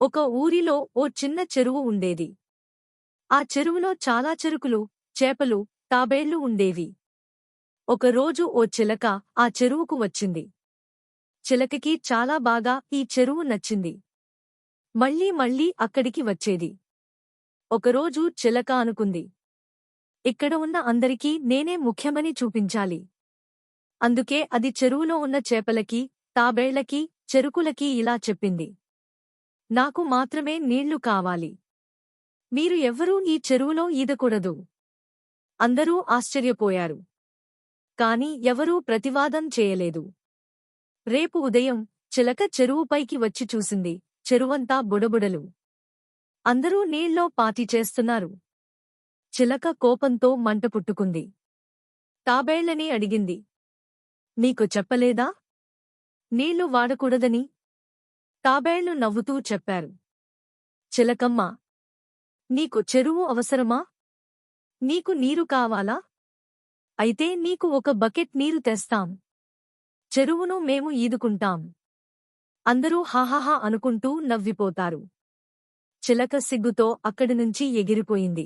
ఒక ఊరిలో ఓ చిన్న చెరువు ఉండేది. ఆ చెరువులో చాలా చెరుకులు, చేపలు, తాబేళ్లు ఉండేవి. ఒకరోజు ఓ చిలక ఆ చెరువుకు వచ్చింది. చిలకకి చాలా బాగా ఈ చెరువు నచ్చింది. మళ్ళీ మళ్ళీ అక్కడికి వచ్చేది. ఒకరోజు చిలక అనుకుంది, ఇక్కడ ఉన్న అందరికీ నేనే ముఖ్యమని చూపించాలి. అందుకే అది చెరువులో ఉన్న చేపలకి, తాబేళ్లకి, చెరుకులకి ఇలా చెప్పింది. నాకు మాత్రమే నీళ్లు కావాలి. మీరు ఎవ్వరూ ఈ చెరువులో ఈదకూడదు. అందరూ ఆశ్చర్యపోయారు. కాని ఎవరూ ప్రతివాదం చేయలేదు. రేపు ఉదయం చిలక చెరువుపైకి వచ్చి చూసింది. చెరువంతా బుడబుడలు. అందరూ నీళ్ళో పాతి చేస్తున్నారు. చిలక కోపంతో మంట పుట్టుకుంది. తాబేళ్లని అడిగింది. నీకు చెప్పలేదా నీళ్లు వాడకూడదని? తాబేళ్లు నవ్వుతూ చెప్పారు. చిలకమ్మ, నీకు చెరువు అవసరమా? నీకు నీరు కావాలా? అయితే నీకు ఒక బకెట్ నీరు తెస్తాం. చెరువును మేము ఈదుకుంటాం. అందరూ హాహాహా అనుకుంటూ నవ్విపోతారు. చిలక సిగ్గుతో అక్కడినుంచి ఎగిరిపోయింది.